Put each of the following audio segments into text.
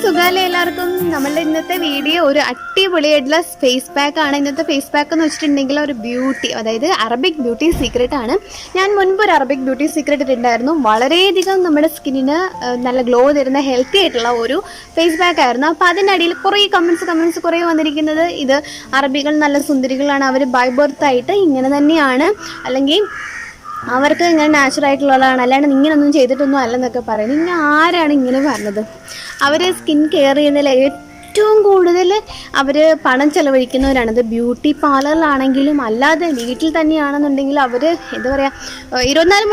സുഖാലേ എല്ലാവർക്കും. നമ്മളുടെ ഇന്നത്തെ വീഡിയോ ഒരു അടിപൊളിയായിട്ടുള്ള ഫേസ് പാക്ക് ആണ്. ഇന്നത്തെ ഫേസ് പാക്ക് എന്ന് വെച്ചിട്ടുണ്ടെങ്കിൽ ഒരു ബ്യൂട്ടി, അതായത് അറബിക് ബ്യൂട്ടി സീക്രട്ട് ആണ്. ഞാൻ മുൻപ് ഒരു അറബിക് ബ്യൂട്ടി സീക്രട്ട് ഇട്ടുണ്ടായിരുന്നു. വളരെയധികം നമ്മുടെ സ്കിന്നിന് നല്ല ഗ്ലോ തരുന്ന ഹെൽത്തി ആയിട്ടുള്ള ഒരു ഫേസ് പാക്ക് ആയിരുന്നു. അപ്പോൾ അതിൻ്റെ അടിയിൽ കുറേ കമൻസ് കുറേ വന്നിരിക്കുന്നത് ഇത് അറബികൾ നല്ല സുന്ദരികളാണ്, അവർ ബൈ ബർത്ത് ആയിട്ട് ഇങ്ങനെ തന്നെയാണ്, അല്ലെങ്കിൽ അവർക്ക് ഇങ്ങനെ നാച്ചുറൽ ആയിട്ടുള്ളതാണ്, അല്ലാണ്ട് ഇങ്ങനൊന്നും ചെയ്തിട്ടൊന്നും അല്ലെന്നൊക്കെ പറയുന്നത്. ഇങ്ങനെ ആരാണ് ഇങ്ങനെ പറഞ്ഞത്? അവർ സ്കിൻ കെയർ ചെയ്യുന്നതിൽ ഏറ്റവും കൂടുതൽ അവർ പണം ചെലവഴിക്കുന്നവരാണത്. ബ്യൂട്ടി പാർലറിലാണെങ്കിലും അല്ലാതെ വീട്ടിൽ തന്നെയാണെന്നുണ്ടെങ്കിൽ അവർ എന്താ പറയുക, 24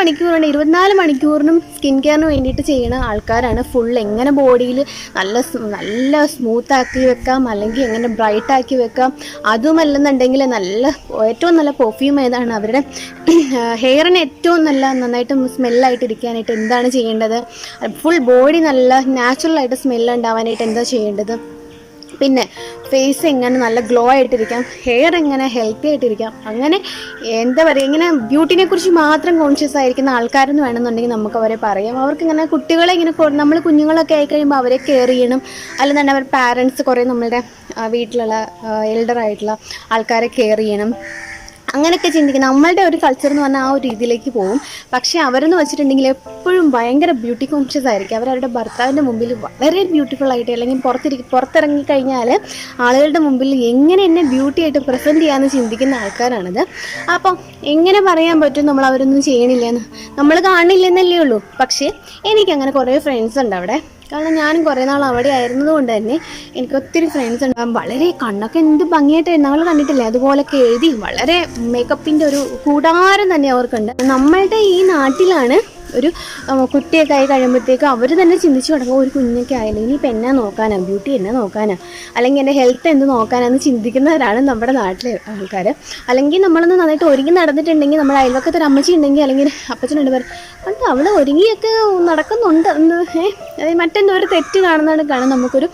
മണിക്കൂറിനും സ്കിൻ കെയറിന് വേണ്ടിയിട്ട് ചെയ്യുന്ന ആൾക്കാരാണ്. ഫുൾ എങ്ങനെ ബോഡിയിൽ നല്ല സ്മൂത്താക്കി വെക്കാം, അല്ലെങ്കിൽ എങ്ങനെ ബ്രൈറ്റാക്കി വെക്കാം. അതുമല്ലെന്നുണ്ടെങ്കിൽ ഏറ്റവും നല്ല പെർഫ്യൂം ഏതാണ്, അവരുടെ ഹെയറിന് ഏറ്റവും നന്നായിട്ട് സ്മെല്ലായിട്ടിരിക്കാനായിട്ട് എന്താണ് ചെയ്യേണ്ടത്, ഫുൾ ബോഡി നല്ല നാച്ചുറലായിട്ട് സ്മെല്ലുണ്ടാവാനായിട്ട് എന്താ ചെയ്യേണ്ടത്, പിന്നെ ഫേസ് എങ്ങനെ നല്ല ഗ്ലോ ആയിട്ടിരിക്കാം, ഹെയർ എങ്ങനെ ഹെൽത്തി ആയിട്ടിരിക്കാം, അങ്ങനെ എന്താ പറയുക, ഇങ്ങനെ ബ്യൂട്ടിനെ കുറിച്ച് മാത്രം കോൺഷ്യസ് ആയിരിക്കുന്ന ആൾക്കാരെന്ന് വേണമെന്നുണ്ടെങ്കിൽ നമുക്ക് അവരെ പറയാം. അവർക്കിങ്ങനെ കുട്ടികളെ ഇങ്ങനെ നമ്മൾ കുഞ്ഞുങ്ങളൊക്കെ ആയിക്കഴിയുമ്പോൾ അവരെ കെയർ ചെയ്യണം, അല്ലെന്നുണ്ടെങ്കിൽ അവർ പാരൻസ് കുറേ നമ്മളുടെ വീട്ടിലുള്ള എൽഡറായിട്ടുള്ള ആൾക്കാരെ കെയർ ചെയ്യണം, അങ്ങനെയൊക്കെ ചിന്തിക്കുന്ന നമ്മളുടെ ഒരു കൾച്ചർ എന്ന് പറഞ്ഞാൽ ആ ഒരു രീതിയിലേക്ക് പോകും. പക്ഷേ അവരെന്ന് വെച്ചിട്ടുണ്ടെങ്കിൽ എപ്പോഴും ഭയങ്കര ബ്യൂട്ടി കോൺഷ്യസ് ആയിരിക്കും. അവരുടെ ഭർത്താവിൻ്റെ മുമ്പിൽ വളരെ ബ്യൂട്ടിഫുൾ ആയിട്ട്, അല്ലെങ്കിൽ പുറത്തിറങ്ങിക്കഴിഞ്ഞാൽ ആളുകളുടെ മുമ്പിൽ എങ്ങനെ എന്നെ ബ്യൂട്ടി ആയിട്ട് പ്രസൻറ്റ് ചെയ്യാമെന്ന് ചിന്തിക്കുന്ന ആൾക്കാരാണിത്. അപ്പം എങ്ങനെ പറയാൻ പറ്റും നമ്മൾ അവരൊന്നും ചെയ്യണില്ലെന്ന്? നമ്മൾ കാണില്ലെന്നല്ലേ ഉള്ളൂ. പക്ഷേ എനിക്കങ്ങനെ കുറേ ഫ്രണ്ട്സ് ഉണ്ട് അവിടെ. കാരണം ഞാനും കുറേ നാൾ അവിടെ ആയിരുന്നത് കൊണ്ട് തന്നെ എനിക്ക് ഒത്തിരി ഫ്രണ്ട്സ് ഉണ്ടാകും. വളരെ കണ്ണൊക്കെ എന്ത് ഭംഗിയായിട്ട് നമ്മൾ കണ്ടിട്ടില്ലേ, അതുപോലൊക്കെ എഴുതി വളരെ മേക്കപ്പിൻ്റെ ഒരു കൂടാരം തന്നെ അവർക്കുണ്ട്. നമ്മളുടെ ഈ നാട്ടിലാണ് ഒരു കുട്ടിയൊക്കെ ആയി കഴിയുമ്പോഴത്തേക്കും അവർ തന്നെ ചിന്തിച്ച് തുടങ്ങും, ഒരു കുഞ്ഞൊക്കെ ആയാലും ഇനിയിപ്പോൾ എന്നാ നോക്കാനാ, ബ്യൂട്ടി എന്നാ നോക്കാനാ, അല്ലെങ്കിൽ എൻ്റെ ഹെൽത്ത് എന്ത് നോക്കാനാന്ന് ചിന്തിക്കുന്നവരാണ് നമ്മുടെ നാട്ടിലെ ആൾക്കാർ. അല്ലെങ്കിൽ നമ്മളൊന്ന് നന്നായിട്ട് ഒരുങ്ങി നടന്നിട്ടുണ്ടെങ്കിൽ, നമ്മുടെ അയൽവക്കത്തൊരു അമ്മച്ചി ഉണ്ടെങ്കിൽ അല്ലെങ്കിൽ അപ്പച്ചനുണ്ട് പറയും, കണ്ടോ അവൾ ഒരുങ്ങിയൊക്കെ നടക്കുന്നുണ്ട് എന്ന്, അതായത് മറ്റെന്തോ ഒരു തെറ്റ് കാണുന്നതാണ് നമുക്കൊരു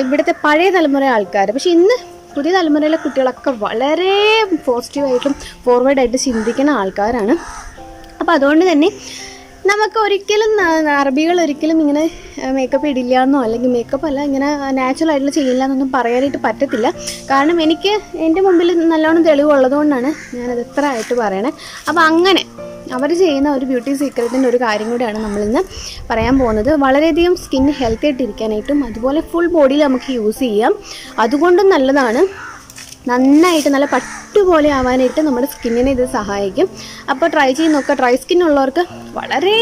ഇവിടുത്തെ പഴയ തലമുറ ആൾക്കാർ. പക്ഷെ ഇന്ന് പുതിയ തലമുറയിലെ കുട്ടികളൊക്കെ വളരെ പോസിറ്റീവായിട്ടും ഫോർവേഡായിട്ട് ചിന്തിക്കുന്ന ആൾക്കാരാണ്. അപ്പോൾ അതുകൊണ്ട് തന്നെ നമുക്ക് ഒരിക്കലും അറബികൾ ഒരിക്കലും ഇങ്ങനെ മേക്കപ്പ് ഇടില്ല എന്നോ, അല്ലെങ്കിൽ മേക്കപ്പ് അല്ല ഇങ്ങനെ നാച്ചുറൽ ആയിട്ടുള്ള ചെയ്യില്ല എന്നൊന്നും പറയാനായിട്ട് പറ്റത്തില്ല. കാരണം എനിക്ക് എൻ്റെ മുമ്പിൽ നല്ലോണം തെളിവുള്ളതുകൊണ്ടാണ് ഞാനത് എത്ര ആയിട്ട് പറയണേ. അപ്പോൾ അങ്ങനെ അവർ ചെയ്യുന്ന ഒരു ബ്യൂട്ടി സീക്രറ്റിൻ്റെ ഒരു കാര്യം കൂടിയാണ് നമ്മളിന്ന് പറയാൻ പോകുന്നത്. വളരെയധികം സ്കിൻ ഹെൽത്തി ആയിട്ടിരിക്കാനായിട്ടും അതുപോലെ ഫുൾ ബോഡിയിൽ നമുക്ക് യൂസ് ചെയ്യാം. അതുകൊണ്ടും നല്ലതാണ്. നന്നായിട്ട് നല്ല പട്ടുപോലെ ആവാനായിട്ട് നമ്മുടെ സ്കിന്നിനെ ഇത് സഹായിക്കും. അപ്പോൾ ട്രൈ ചെയ്ത് നോക്കുക. ഡ്രൈ സ്കിന്നുള്ളവർക്ക് വളരെ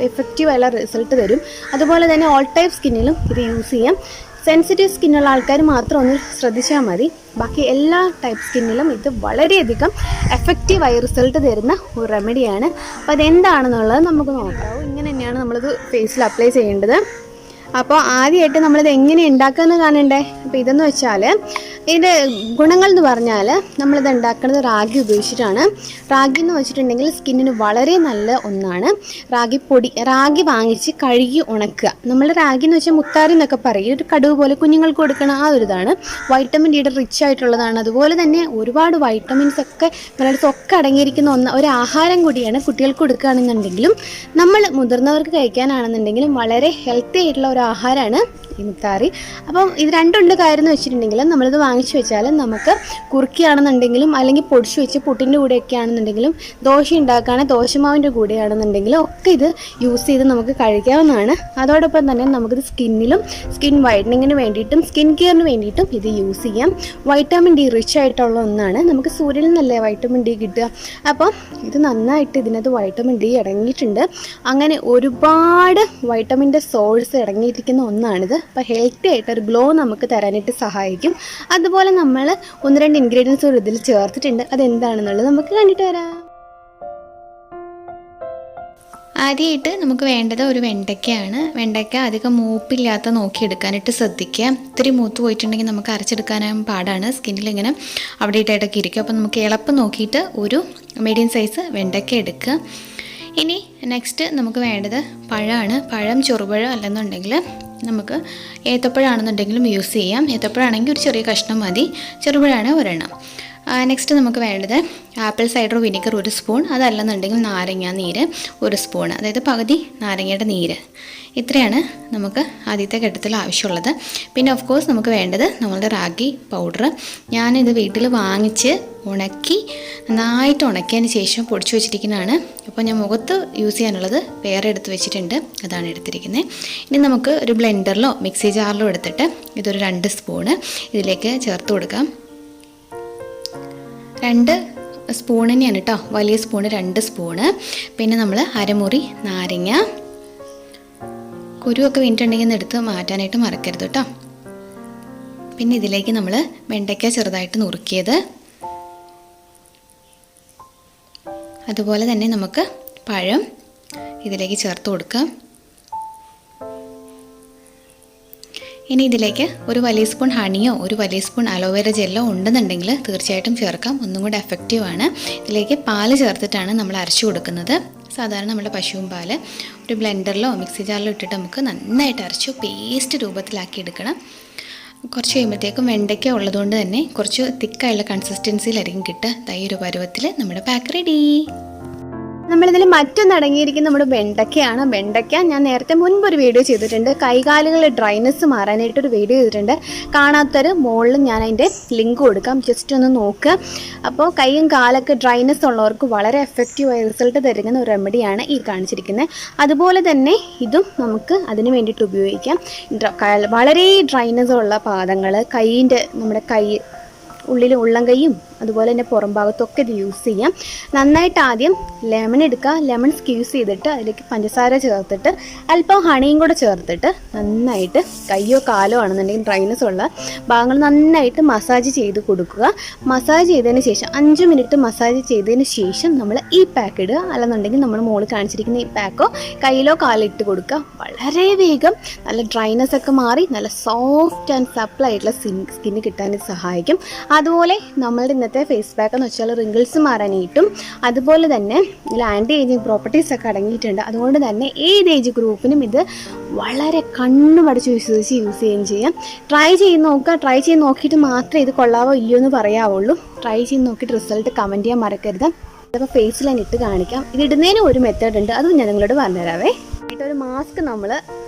എഫക്റ്റീവായുള്ള റിസൾട്ട് തരും. അതുപോലെ തന്നെ ഓൾ ടൈപ്പ് സ്കിന്നിലും ഇത് യൂസ് ചെയ്യാം. സെൻസിറ്റീവ് സ്കിന്നുള്ള ആൾക്കാർ മാത്രം ഒന്ന് ശ്രദ്ധിച്ചാൽ മതി. ബാക്കി എല്ലാ ടൈപ്പ് സ്കിന്നിലും ഇത് വളരെയധികം എഫക്റ്റീവായി റിസൾട്ട് തരുന്ന ഒരു റെമഡിയാണ്. അപ്പോൾ അതെന്താണെന്നുള്ളത് നമുക്ക് നോക്കാം. ഇങ്ങനെ തന്നെയാണ് നമ്മളിത് ഫേസിൽ അപ്ലൈ ചെയ്യേണ്ടത്. അപ്പോൾ ആദ്യമായിട്ട് നമ്മളിത് എങ്ങനെ ഉണ്ടാക്കുകയെന്ന് കാണണ്ടേ. അപ്പോൾ ഇതെന്ന് വെച്ചാൽ ഇതിൻ്റെ ഗുണങ്ങൾ എന്ന് പറഞ്ഞാൽ നമ്മളിത് ഉണ്ടാക്കുന്നത് റാഗി ഉപയോഗിച്ചിട്ടാണ്. റാഗി എന്ന് വെച്ചിട്ടുണ്ടെങ്കിൽ സ്കിന്നിന് വളരെ നല്ല ഒന്നാണ്. റാഗി വാങ്ങിച്ച് കഴുകി ഉണക്കുക. നമ്മൾ റാഗി എന്ന് വെച്ചാൽ മുത്താറി എന്നൊക്കെ പറയും, ഒരു കടുവ് പോലെ കുഞ്ഞുങ്ങൾക്ക് കൊടുക്കണം, ആ ഒരു ഇതാണ്. വൈറ്റമിൻ ഡിയുടെ റിച്ച് ആയിട്ടുള്ളതാണ്. അതുപോലെ തന്നെ ഒരുപാട് വൈറ്റമിൻസ് ഒക്കെ മിനറൽസ് ഒക്കെ അടങ്ങിയിരിക്കുന്ന ഒരു ആഹാരം കൂടിയാണ്. കുട്ടികൾക്ക് കൊടുക്കുകയാണെന്നുണ്ടെങ്കിലും നമ്മൾ മുതിർന്നവർക്ക് കഴിക്കാനാണെന്നുണ്ടെങ്കിലും വളരെ ഹെൽത്തി ആയിട്ടുള്ള ഒരു ആഹാരമാണ് ഈ മുത്താറി. അപ്പം ഇത് രണ്ടുണ്ട് കാര്യം എന്ന് വെച്ചിട്ടുണ്ടെങ്കിൽ, നമ്മളിത് വാങ്ങിച്ചു വെച്ചാൽ നമുക്ക് കുറുക്കിയാണെന്നുണ്ടെങ്കിലും അല്ലെങ്കിൽ പൊടിച്ചു വെച്ച് പുട്ടിൻ്റെ കൂടെയൊക്കെ ആണെന്നുണ്ടെങ്കിലും, ദോശ ഉണ്ടാക്കുകയാണെങ്കിൽ ദോശമാവിൻ്റെ കൂടെയാണെന്നുണ്ടെങ്കിലും ഒക്കെ ഇത് യൂസ് ചെയ്ത് നമുക്ക് കഴിക്കാവുന്നതാണ്. അതോടൊപ്പം തന്നെ നമുക്കിത് സ്കിൻ വൈറ്റനിങ്ങിന് വേണ്ടിയിട്ടും സ്കിൻ കെയറിന് വേണ്ടിയിട്ടും ഇത് യൂസ് ചെയ്യാം. വൈറ്റമിൻ ഡി റിച്ച് ആയിട്ടുള്ള ഒന്നാണ്. നമുക്ക് സൂര്യനിൽ നിന്നല്ലേ വൈറ്റമിൻ ഡി കിട്ടുക. അപ്പം ഇത് നന്നായിട്ട് ഇതിനകത്ത് വൈറ്റമിൻ ഡി അടങ്ങിയിട്ടുണ്ട്. അങ്ങനെ ഒരുപാട് വൈറ്റമിൻ്റെ സോഴ്സ് അടങ്ങിയിരിക്കുന്ന ഒന്നാണിത്. അപ്പോൾ ഹെൽത്തി ആയിട്ടൊരു ഗ്ലോ നമുക്ക് തരാനായിട്ട് സഹായിക്കും. അതുപോലെ നമ്മൾ 1-2 ഇൻഗ്രീഡിയൻസ് ഇതിൽ ചേർത്തിട്ടുണ്ട്. അതെന്താണെന്നുള്ളത് നമുക്ക് കണ്ടിട്ട് വരാം. ആദ്യമായിട്ട് നമുക്ക് വേണ്ടത് ഒരു വെണ്ടയ്ക്കയാണ്. വെണ്ടയ്ക്ക അധികം മൂപ്പില്ലാത്ത നോക്കിയെടുക്കാനായിട്ട് ശ്രദ്ധിക്കുക. ഇത്തിരി മൂത്ത് പോയിട്ടുണ്ടെങ്കിൽ നമുക്ക് അരച്ചെടുക്കാനും പാടാണ്. സ്കിന്നിലിങ്ങനെ അവിടെ ഇട്ടായിട്ടൊക്കെ ഇരിക്കും. അപ്പോൾ നമുക്ക് എളുപ്പം നോക്കിയിട്ട് ഒരു മീഡിയം സൈസ് വെണ്ടയ്ക്ക എടുക്കുക. ഇനി നെക്സ്റ്റ് നമുക്ക് വേണ്ടത് പഴമാണ്. പഴം ചെറുപഴം അല്ലെന്നുണ്ടെങ്കിൽ നമുക്ക് ഏത്തപ്പഴമാണെന്നുണ്ടെങ്കിലും യൂസ് ചെയ്യാം. ഏത്തപ്പഴമാണെങ്കിൽ ഒരു ചെറിയ കഷ്ണം മതി, ചെറുപഴമാണ് ഒരെണ്ണം. നെക്സ്റ്റ് നമുക്ക് വേണ്ടത് ആപ്പിൾ സൈഡർ വിനെഗർ 1 സ്പൂൺ, അതല്ലെന്നുണ്ടെങ്കിൽ നാരങ്ങ നീര് 1 സ്പൂൺ, അതായത് പകുതി നാരങ്ങയുടെ നീര്. ഇത്രയാണ് നമുക്ക് ആദ്യത്തെ ഘട്ടത്തിൽ ആവശ്യമുള്ളത്. പിന്നെ ഓഫ് കോഴ്സ് നമുക്ക് വേണ്ടത് നമ്മളുടെ റാഗി പൗഡർ. ഞാനിത് വീട്ടിൽ വാങ്ങിച്ച് ഉണക്കി നന്നായിട്ട് ഉണക്കിയതിന് ശേഷം പൊടിച്ചു വെച്ചിരിക്കുന്നതാണ്. അപ്പോൾ ഞാൻ മുഖത്ത് യൂസ് ചെയ്യാനുള്ളത് വേറെ എടുത്ത് വെച്ചിട്ടുണ്ട്, അതാണ് എടുത്തിരിക്കുന്നത്. ഇനി നമുക്ക് ഒരു ബ്ലെൻഡറിലോ മിക്സി ജാറിലോ എടുത്തിട്ട് ഇതൊരു 2 സ്പൂണ് ഇതിലേക്ക് ചേർത്ത് കൊടുക്കാം. 2 സ്പൂൺ തന്നെയാണ് കേട്ടോ, വലിയ സ്പൂണ് 2 സ്പൂണ്. പിന്നെ നമ്മൾ അരമുറി നാരങ്ങ, കുരുവൊക്കെ വീണിട്ടുണ്ടെങ്കിൽ എടുത്ത് മാറ്റാനായിട്ട് മറക്കരുത് കേട്ടോ. പിന്നെ ഇതിലേക്ക് നമ്മൾ വെണ്ടയ്ക്ക ചെറുതായിട്ട് നുറുക്കിയത്, അതുപോലെ തന്നെ നമുക്ക് പഴം ഇതിലേക്ക് ചേർത്ത് കൊടുക്കാം. ഇനി ഇതിലേക്ക് ഒരു വലിയ സ്പൂൺ ഹണിയോ ഒരു വലിയ സ്പൂൺ അലോവേര ജെല്ലോ ഉണ്ടെന്നുണ്ടെങ്കിൽ തീർച്ചയായിട്ടും ചേർക്കാം, ഒന്നും കൂടെ എഫക്റ്റീവാണ്. ഇതിലേക്ക് പാല് ചേർത്തിട്ടാണ് നമ്മൾ അരച്ചു കൊടുക്കുന്നത്. സാധാരണ നമ്മുടെ പശുവും പാല് ഒരു ബ്ലെൻഡറിലോ മിക്സി ജാറിലോ ഇട്ടിട്ട് നമുക്ക് നന്നായിട്ട് അരച്ചു പേസ്റ്റ് രൂപത്തിലാക്കി എടുക്കണം. കുറച്ച് കഴിയുമ്പോഴത്തേക്കും വെണ്ടയ്ക്ക ഉള്ളതുകൊണ്ട് തന്നെ കുറച്ച് തിക്കായുള്ള കൺസിസ്റ്റൻസിയിലായിരിക്കും കിട്ടുക. ഈ ഒരു പരുവത്തിൽ നമ്മുടെ പാക്ക് റെഡി. നമ്മളിതിൽ മറ്റൊന്ന് അടങ്ങിയിരിക്കുന്ന നമ്മുടെ വെണ്ടയ്ക്കയാണ്. വെണ്ടയ്ക്ക ഞാൻ നേരത്തെ മുൻപൊരു വീഡിയോ ചെയ്തിട്ടുണ്ട്, കൈകാലുകളുടെ ഡ്രൈനെസ് മാറാനായിട്ടൊരു വീഡിയോ ചെയ്തിട്ടുണ്ട്. കാണാത്തൊരു മുകളിൽ ഞാൻ അതിൻ്റെ ലിങ്ക് കൊടുക്കാം, ജസ്റ്റ് ഒന്ന് നോക്കുക. അപ്പോൾ കൈയും കാലൊക്കെ ഡ്രൈനെസ് ഉള്ളവർക്ക് വളരെ എഫക്റ്റീവായ റിസൾട്ട് തരുന്ന ഒരു റെമഡിയാണ് ഈ കാണിച്ചിരിക്കുന്നത്. അതുപോലെ തന്നെ ഇതും നമുക്ക് അതിന് വേണ്ടിയിട്ട് ഉപയോഗിക്കാം. വളരെ ഡ്രൈനെസ് ഉള്ള പാദങ്ങൾ, കൈയിൻ്റെ നമ്മുടെ കൈ ഉള്ളിൽ ഉള്ളം കൈയും അതുപോലെ തന്നെ പുറം ഭാഗത്തൊക്കെ ഇത് യൂസ് ചെയ്യാം. നന്നായിട്ട് ആദ്യം ലെമൺ എടുക്കുക, ലെമൺ സ്ക്യൂസ് ചെയ്തിട്ട് അതിലേക്ക് പഞ്ചസാര ചേർത്തിട്ട് അല്പം ഹണിയും കൂടെ ചേർത്തിട്ട് നന്നായിട്ട് കയ്യോ കാലോ ആണെന്നുണ്ടെങ്കിൽ ഡ്രൈനെസ് ഉള്ള ഭാഗങ്ങൾ നന്നായിട്ട് മസാജ് ചെയ്ത് കൊടുക്കുക. മസാജ് ചെയ്തതിന് ശേഷം 5 മിനിറ്റ് മസാജ് ചെയ്തതിന് ശേഷം നമ്മൾ ഈ പാക്ക് ഇടുക, അല്ലെന്നുണ്ടെങ്കിൽ നമ്മൾ മുകളിൽ കാണിച്ചിരിക്കുന്ന ഈ പാക്കോ കയ്യിലോ കാലോ ഇട്ട് കൊടുക്കുക. വളരെ വേഗം നല്ല ഡ്രൈനെസ് ഒക്കെ മാറി നല്ല സോഫ്റ്റ് ആൻഡ് സപ്പിൾ ആയിട്ടുള്ള സ്കിന്ന് കിട്ടാൻ ഇത് സഹായിക്കും. അതുപോലെ നമ്മളുടെ ഇന്നത്തെ ഫേസ് പാക്ക് എന്ന് വെച്ചാൽ റിങ്കിൾസ് മാറാനായിട്ടും അതുപോലെ തന്നെ ഇതിൽ ആൻറ്റി ഏജിങ് പ്രോപ്പർട്ടീസ് ഒക്കെ അടങ്ങിയിട്ടുണ്ട്. അതുകൊണ്ട് തന്നെ ഏത് ഏജ് ഗ്രൂപ്പിനും ഇത് വളരെ കണ്ണുമടച്ച് വിശ്വസിച്ച് യൂസ് ചെയ്യുകയും ചെയ്യാം. ട്രൈ ചെയ്ത് നോക്കുക. ട്രൈ ചെയ്ത് നോക്കിയിട്ട് മാത്രമേ ഇത് കൊള്ളാവോ ഇല്ലയോ എന്ന് പറയാവുള്ളൂ. ട്രൈ ചെയ്ത് നോക്കിയിട്ട് റിസൾട്ട് കമൻറ്റ് ചെയ്യാൻ മറക്കരുത്. അതപ്പോൾ ഫേസിൽ ഞാൻ ഇട്ട് കാണിക്കാം. ഇത് ഇടുന്നതിന് ഒരു മെത്തേഡ് ഉണ്ട്, അതും ഞാൻ നിങ്ങളോട് പറഞ്ഞുതരാവേ. ഒരു മാസ്ക് നമ്മൾ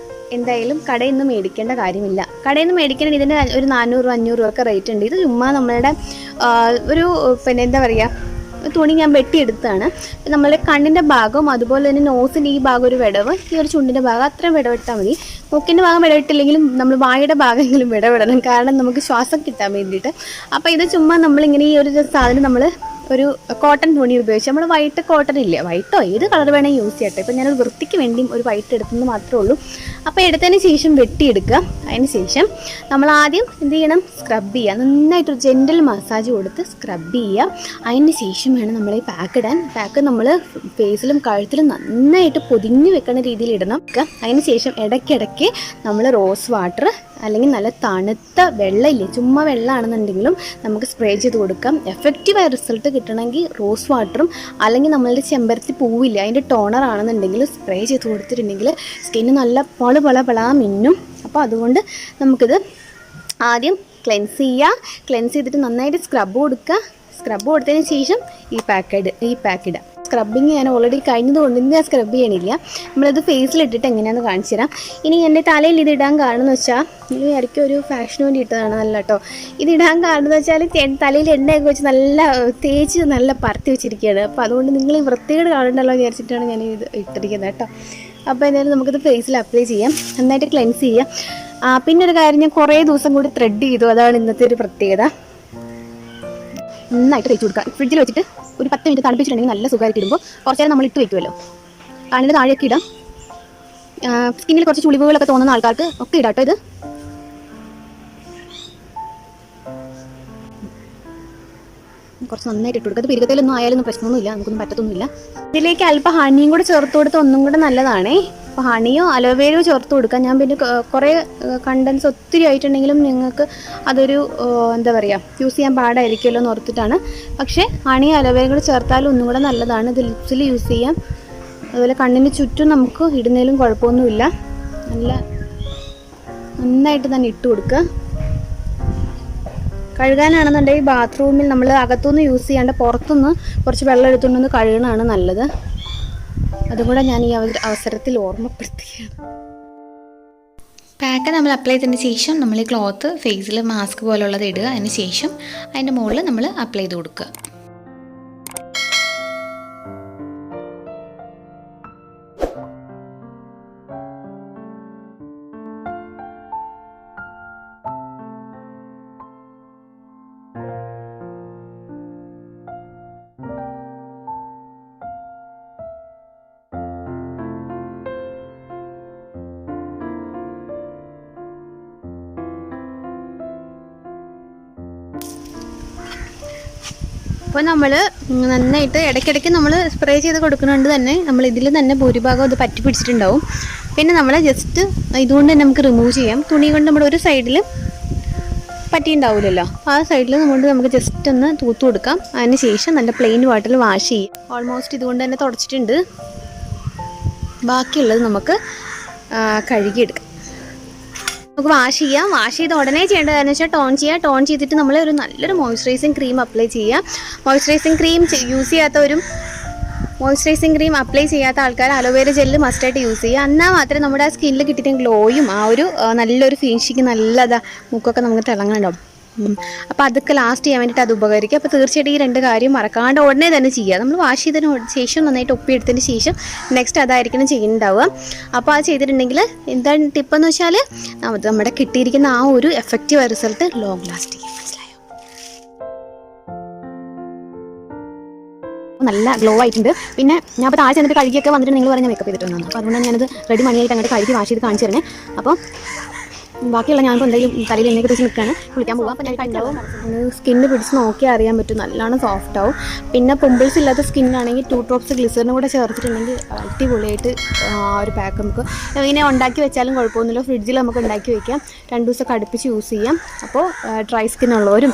എന്തായാലും കടയിൽ നിന്ന് മേടിക്കേണ്ട കാര്യമില്ല. കടയിൽ നിന്ന് മേടിക്കണമെങ്കിൽ ഇതിൻ്റെ ഒരു 400-500 ഒക്കെ റേറ്റ് ഉണ്ട്. ഇത് ചുമ്മാ നമ്മളുടെ ഒരു പിന്നെ എന്താ പറയുക തുണി ഞാൻ വെട്ടിയെടുത്താണ്. നമ്മളുടെ കണ്ണിൻ്റെ ഭാഗവും അതുപോലെ തന്നെ നോസിൻ്റെ ഈ ഭാഗം ഒരു വിടവ്, ഈ ഒരു ചുണ്ടിൻ്റെ ഭാഗം അത്രയും വിടവിട്ടാൽ മതി. മൂക്കിൻ്റെ ഭാഗം വിടവിട്ടില്ലെങ്കിലും നമ്മൾ വായുടെ ഭാഗമെങ്കിലും വിടവിടണം, കാരണം നമുക്ക് ശ്വാസം കിട്ടാൻ വേണ്ടിയിട്ട്. അപ്പോൾ ഇത് ചുമ്മാ നമ്മളിങ്ങനെ ഈ ഒരു സാധനം നമ്മൾ ഒരു കോട്ടൺ തുണി ഉപയോഗിച്ച്, നമ്മൾ വൈറ്റ് കോട്ടൺ ഇല്ലേ, വൈറ്റോ ഏത് കളർ വേണമെങ്കിൽ യൂസ് ചെയ്യട്ടെ. ഇപ്പം ഞാനൊരു വൃത്തിക്ക് വേണ്ടി ഒരു വൈറ്റ് എടുത്തെന്ന് മാത്രമേ ഉള്ളൂ. അപ്പോൾ എടുത്തതിന് ശേഷം വെട്ടിയെടുക്കുക. അതിന് ശേഷം നമ്മൾ ആദ്യം എന്ത് ചെയ്യണം, സ്ക്രബ് ചെയ്യുക. നന്നായിട്ടൊരു ജെൻറ്റൽ മസാജ് കൊടുത്ത് സ്ക്രബ് ചെയ്യുക. അതിന് ശേഷം വേണം നമ്മൾ ഈ പാക്ക് ഇടാൻ. പാക്ക് നമ്മൾ ഫേസിലും കഴുത്തിലും നന്നായിട്ട് പൊതിഞ്ഞ് വെക്കുന്ന രീതിയിൽ ഇടണം. അതിന് ശേഷം ഇടയ്ക്കിടയ്ക്ക് നമ്മൾ റോസ് വാട്ടർ അല്ലെങ്കിൽ നല്ല തണുത്ത വെള്ളമില്ലേ, ചുമ്മാ വെള്ളമാണെന്നുണ്ടെങ്കിലും നമുക്ക് സ്പ്രേ ചെയ്ത് കൊടുക്കാം. എഫക്റ്റീവായ റിസൾട്ട് കിട്ടണമെങ്കിൽ റോസ് വാട്ടറും അല്ലെങ്കിൽ നമ്മളുടെ ചെമ്പരത്തി പൂവില്ല അതിൻ്റെ ടോണർ ആണെന്നുണ്ടെങ്കിൽ സ്പ്രേ ചെയ്ത് കൊടുത്തിട്ടുണ്ടെങ്കിൽ സ്കിന്ന് നല്ല പള മിന്നും. അപ്പോൾ അതുകൊണ്ട് നമുക്കിത് ആദ്യം ക്ലെൻസ് ചെയ്യുക. ക്ലെൻസ് ചെയ്തിട്ട് നന്നായിട്ട് സ്ക്രബ് കൊടുക്കുക. സ്ക്രബ് കൊടുത്തതിന് ശേഷം ഈ പാക്ക് ഇടുക. സ്ക്രബിങ് ഞാൻ ഓൾറെഡി കഴിഞ്ഞതുകൊണ്ട് ഇന്ന് ഞാൻ സ്ക്രബ് ചെയ്യണില്ല. നമ്മളിത് ഫേസിലിട്ടിട്ട് എങ്ങനെയാണെന്ന് കാണിച്ചു തരാം. ഇനി എൻ്റെ തലയിൽ ഇത് ഇടാൻ കാരണം എന്ന് വെച്ചാൽ ഇത് ഇടയ്ക്ക് ഒരു ഫാഷന് വേണ്ടി ഇട്ടതാണ്, നല്ല കേട്ടോ. ഇതിടാൻ കാരണം എന്ന് വെച്ചാൽ തലയിൽ എണ്ണയൊക്കെ വെച്ച് നല്ല തേച്ച് നല്ല പരത്തി വെച്ചിരിക്കുകയാണ്. അപ്പോൾ അതുകൊണ്ട് നിങ്ങൾ ഈ വൃത്തികേട് കാണണ്ടല്ലോ വിചാരിച്ചിട്ടാണ് ഞാൻ ഇത് ഇട്ടിരിക്കുന്നത് കേട്ടോ. അപ്പോൾ എന്തായാലും നമുക്കിത് ഫേസിൽ അപ്ലൈ ചെയ്യാം. നന്നായിട്ട് ക്ലെൻസ് ചെയ്യാം. പിന്നെ ഒരു കാര്യം, ഞാൻ കുറേ ദിവസം കൂടി ത്രെഡ് ചെയ്തു, അതാണ് ഇന്നത്തെ ഒരു പ്രത്യേകത. നന്നായിട്ട് തേച്ച് കൊടുക്കുക. ഫ്രിഡ്ജിൽ വെച്ചിട്ട് ഒരു 10 മിനിറ്റ് തണുപ്പിച്ചിട്ടുണ്ടെങ്കിൽ നല്ല സുഖമായിട്ട് ഇടുമ്പോൾ കുറച്ച് നേരം നമ്മൾ ഇട്ട് വയ്ക്കുമല്ലോ. കണ്ണിൻ്റെ താഴെയൊക്കെ ഇടാം. സ്കിന്നിൽ കുറച്ച് ചുളിവുകളൊക്കെ തോന്നുന്ന ആൾക്കാർക്ക് ഒക്കെ ഇടാം കേട്ടോ. ഇത് കുറച്ച് നന്നായിട്ട് ഇട്ട് കൊടുക്കുക. അത് പിരികത്തിലൊന്നും ആയാലൊന്നും പ്രശ്നമൊന്നുമില്ല, നമുക്കൊന്നും പറ്റത്തൊന്നുമില്ല. ഇതിലേക്ക് അല്പം ഹണിയും കൂടെ ചേർത്ത് കൊടുത്ത് ഒന്നും കൂടെ നല്ലതാണേ. അപ്പോൾ ഹണിയോ അലോവേരയോ ചേർത്ത് കൊടുക്കാം. ഞാൻ പിന്നെ കുറേ കണ്ടൻസ് ഒത്തിരി ആയിട്ടുണ്ടെങ്കിലും നിങ്ങൾക്ക് അതൊരു എന്താ പറയുക യൂസ് ചെയ്യാൻ പാടായിരിക്കുമല്ലോ എന്ന് ഓർത്തിട്ടാണ്. പക്ഷേ ഹണിയോ അലോവേരയും കൂടെ ചേർത്താലും ഒന്നും കൂടെ നല്ലതാണ്. ഇത് ലിപ്സിൽ യൂസ് ചെയ്യാം. അതുപോലെ കണ്ണിന് ചുറ്റും നമുക്ക് ഇടുന്നതിലും കുഴപ്പമൊന്നുമില്ല. നന്നായിട്ട് തന്നെ ഇട്ട് കൊടുക്കുക. കഴുകാനാണെന്നുണ്ടെങ്കിൽ ബാത്റൂമിൽ നമ്മൾ അകത്തുനിന്ന് യൂസ് ചെയ്യാണ്ട് പുറത്തുനിന്ന് കുറച്ച് വെള്ളം എടുത്തുകൊണ്ടൊന്ന് കഴുകണതാണ് നല്ലത്. അതും കൂടെ ഞാൻ ഈ അവസരത്തിൽ ഓർമ്മപ്പെടുത്തുകയാണ്. പാക്ക് നമ്മൾ അപ്ലൈ ചെയ്തതിന് ശേഷം നമ്മൾ ഈ ക്ലോത്ത് ഫേസിൽ മാസ്ക് പോലുള്ളത് ഇടുക. അതിന് ശേഷം അതിൻ്റെ മുകളിൽ നമ്മൾ അപ്ലൈ ചെയ്ത് കൊടുക്കുക. അപ്പോൾ നമ്മൾ നന്നായിട്ട് ഇടയ്ക്കിടയ്ക്ക് നമ്മൾ സ്പ്രേ ചെയ്ത് കൊടുക്കുന്നുണ്ട് തന്നെ നമ്മൾ ഇതിൽ തന്നെ ഭൂരിഭാഗം അത് പറ്റി പിടിച്ചിട്ടുണ്ടാവും. പിന്നെ നമ്മൾ ജസ്റ്റ് ഇതുകൊണ്ട് തന്നെ നമുക്ക് റിമൂവ് ചെയ്യാം. തുണി കൊണ്ട് നമ്മുടെ ഒരു സൈഡിൽ പറ്റിയിട്ടുണ്ടാവില്ലല്ലോ, ആ സൈഡിൽ നമുക്ക് ജസ്റ്റ് ഒന്ന് തൂത്ത് കൊടുക്കാം. അതിന് ശേഷം നല്ല പ്ലെയിൻ വാട്ടറിൽ വാഷ് ചെയ്യാം. ഓൾമോസ്റ്റ് ഇതുകൊണ്ട് തന്നെ തുടച്ചിട്ടുണ്ട്. ബാക്കിയുള്ളത് നമുക്ക് കഴുകിയെടുക്കാം. നമുക്ക് വാഷ് ചെയ്യാം. വാഷ് ചെയ്ത് ഉടനെ ചെയ്യേണ്ടതെന്ന് വെച്ചാൽ ടോൺ ചെയ്യുക. ടോൺ ചെയ്തിട്ട് നമ്മൾ ഒരു നല്ലൊരു മോയ്സ്ചറൈസിങ് ക്രീം അപ്ലൈ ചെയ്യുക. മോയ്സ്ചറൈസിങ് ക്രീം അപ്ലൈ ചെയ്യാത്ത ആൾക്കാർ അലോവേര ജെല്ല് മസ്റ്റായിട്ട് യൂസ് ചെയ്യുക. എന്നാൽ മാത്രമേ നമ്മുടെ ആ സ്കിന്നിൽ കിട്ടിയ ഗ്ലോയും ആ ഒരു നല്ലൊരു ഫിനിഷിങ് നല്ലതാ മുക്കൊക്കെ നമുക്ക് തിളങ്ങുന്നുണ്ടാവും. അപ്പോൾ അതൊക്കെ ലാസ്റ്റ് ചെയ്യാൻ വേണ്ടിയിട്ട് അത് ഉപകരിക്കും. അപ്പോൾ തീർച്ചയായിട്ടും ഈ 2 കാര്യം മറക്കാണ്ട് ഉടനെ തന്നെ ചെയ്യുക. നമ്മൾ വാഷ് ചെയ്തതിന് ശേഷം നന്നായിട്ട് ഒപ്പിയെടുത്തതിന് ശേഷം നെക്സ്റ്റ് അതായിരിക്കണം ചെയ്യുന്നുണ്ടാവുക. അപ്പോൾ അത് ചെയ്തിട്ടുണ്ടെങ്കിൽ എന്താണ് ടിപ്പെന്ന് വെച്ചാൽ നമ്മുടെ കിട്ടിയിരിക്കുന്ന ആ ഒരു എഫക്റ്റീവ് റിസൾട്ട് ലോങ് ലാസ്റ്റ് ചെയ്യും. മനസ്സിലായോ? നല്ല ഗ്ലോ ആയിട്ടുണ്ട്. പിന്നെ ഞാൻ അപ്പോൾ താഴെ ചെന്നിട്ട് കഴുകിയൊക്കെ വന്നിട്ട് നിങ്ങൾ പറഞ്ഞ മേക്കപ്പ് ചെയ്തിട്ട് വന്നു. അപ്പോൾ അതുകൊണ്ടാണ് ഞാനത് റെഡി മണിയായിട്ട് അങ്ങോട്ട് കഴുകി വാഷ് ചെയ്ത് കാണിച്ചു തരണേ. അപ്പോൾ ബാക്കിയുള്ള ഞാനിപ്പോൾ എന്തെങ്കിലും തലയിൽ എണ്ണയൊക്കെ തേച്ച് നിൽക്കുകയാണ്, കുളിക്കാൻ പോകുക. അപ്പോൾ ഞാൻ കഴിക്കാവും സ്കിന്ന് പിടിച്ച് നോക്കിയാൽ അറിയാൻ പറ്റും, നല്ലോണം സോഫ്റ്റ് ആവും. പിന്നെ പിമ്പിൾസ് ഇല്ലാത്ത സ്കിന്നാണെങ്കിൽ 2 ഡ്രോപ്സ് ഗ്ലിസറിനും കൂടെ ചേർത്തിട്ടുണ്ടെങ്കിൽ അടിപൊളിയായിട്ട് ഒരു പാക്ക് നമുക്ക് ഇങ്ങനെ ഉണ്ടാക്കി വെച്ചാലും കുഴപ്പമൊന്നുമില്ല. ഫ്രിഡ്ജിൽ നമുക്ക് ഉണ്ടാക്കി വയ്ക്കാം, 2 ദിവസമൊക്കെ അടുപ്പിച്ച് യൂസ് ചെയ്യാം. അപ്പോൾ ഡ്രൈ സ്കിന്നുള്ളവരും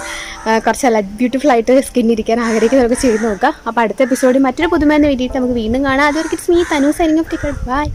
കുറച്ച് ബ്യൂട്ടിഫുൾ ആയിട്ട് സ്കിൻ ഇരിക്കാൻ ആഗ്രഹിക്കുന്നവരൊക്കെ ചെയ്ത് നോക്കുക. അപ്പോൾ അടുത്ത എപ്പിസോഡിൽ മറ്റൊരു പുതുമയെന്ന് വേണ്ടിയിട്ട് നമുക്ക് വീണ്ടും കാണാം. അതൊരു me Thanu signing off. By.